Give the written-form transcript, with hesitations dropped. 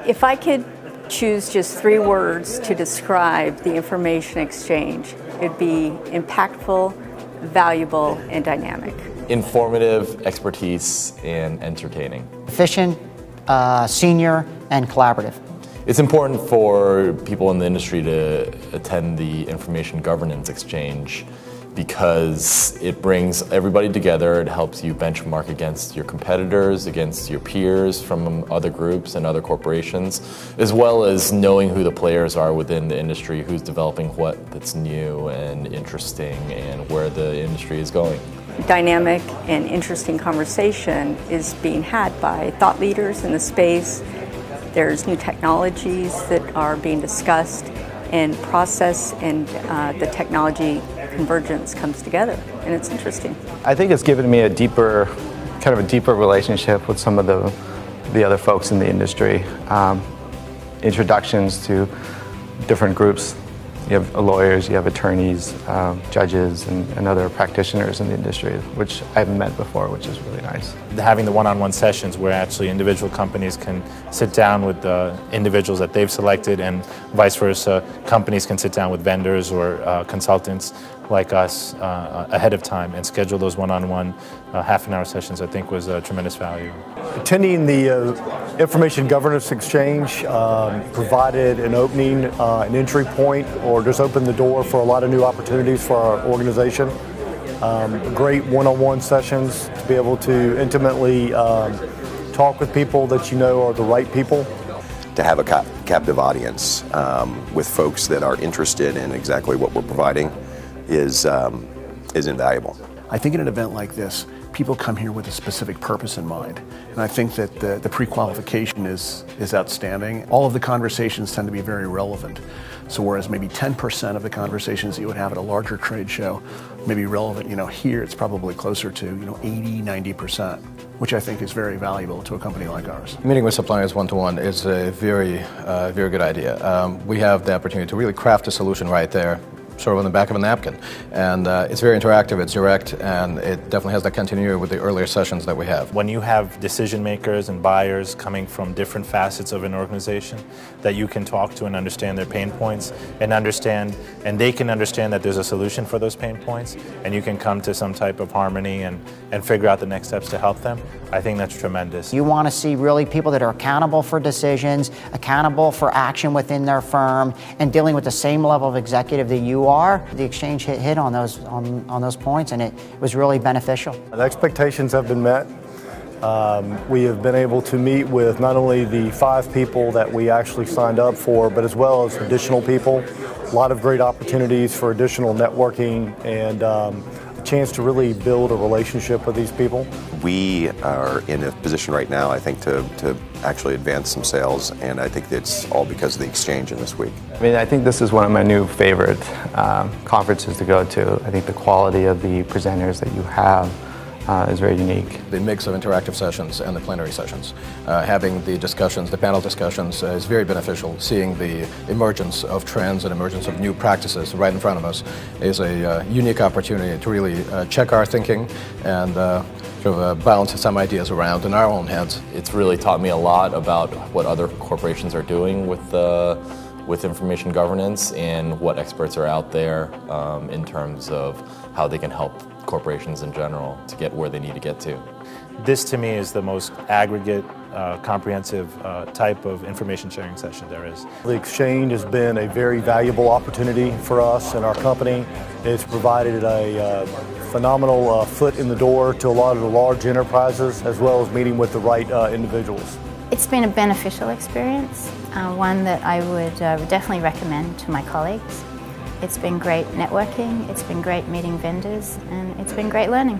If I could choose just 3 words to describe the information exchange, it'd be impactful, valuable, and dynamic. Informative, expertise, and entertaining. Efficient, senior, and collaborative. It's important for people in the industry to attend the Information Governance Exchange because it brings everybody together. It helps you benchmark against your competitors, against your peers from other groups and other corporations, as well as knowing who the players are within the industry, who's developing what that's new and interesting, and where the industry is going. Dynamic and interesting conversation is being had by thought leaders in the space. There's new technologies that are being discussed, and process and the technology convergence comes together, and it's interesting. I think it's given me a deeper relationship with some of the other folks in the industry. Introductions to different groups. You have lawyers, you have attorneys, judges, and other practitioners in the industry, which I haven't met before, which is really nice. Having the one-on-one sessions where actually individual companies can sit down with the individuals that they've selected, and vice versa, companies can sit down with vendors or consultants like us ahead of time and schedule those one-on-one half-an-hour sessions, I think was a tremendous value. Attending the Information Governance Exchange provided an opening, an entry point, or just opened the door for a lot of new opportunities for our organization. Great one-on-one sessions to be able to intimately talk with people that you know are the right people. To have a captive audience with folks that are interested in exactly what we're providing is invaluable. I think at an event like this, people come here with a specific purpose in mind. And I think that the pre-qualification is outstanding. All of the conversations tend to be very relevant. So whereas maybe 10% of the conversations that you would have at a larger trade show may be relevant, here it's probably closer to 80–90%, which I think is very valuable to a company like ours. Meeting with suppliers one-to-one is a very good idea. We have the opportunity to really craft a solution right there, sort of on the back of a napkin. And it's very interactive, it's direct, and it definitely has that continuity with the earlier sessions that we have. When you have decision makers and buyers coming from different facets of an organization that you can talk to and understand their pain points and they can understand that there's a solution for those pain points, and you can come to some type of harmony and figure out the next steps to help them, I think that's tremendous. You want to see really people that are accountable for decisions, accountable for action within their firm, and dealing with the same level of executive that you are. The exchange hit on those points, and it was really beneficial. The expectations have been met. We have been able to meet with not only the 5 people that we actually signed up for, but as well as additional people. A lot of great opportunities for additional networking and a chance to really build a relationship with these people. We are in a position right now, I think, to actually advance some sales, and I think it's all because of the exchange in this week. I think this is one of my new favorite conferences to go to. I think the quality of the presenters that you have is very unique. The mix of interactive sessions and the plenary sessions, having the discussions, the panel discussions is very beneficial. Seeing the emergence of trends and emergence of new practices right in front of us is a unique opportunity to really check our thinking and sort of bounce some ideas around in our own heads. It's really taught me a lot about what other corporations are doing with information governance and what experts are out there in terms of how they can help corporations in general to get where they need to get to. This to me is the most aggregate, comprehensive type of information sharing session there is. The exchange has been a very valuable opportunity for us and our company. It's provided a phenomenal foot in the door to a lot of the large enterprises, as well as meeting with the right individuals. It's been a beneficial experience, one that I would definitely recommend to my colleagues. It's been great networking, it's been great meeting vendors, and it's been great learning.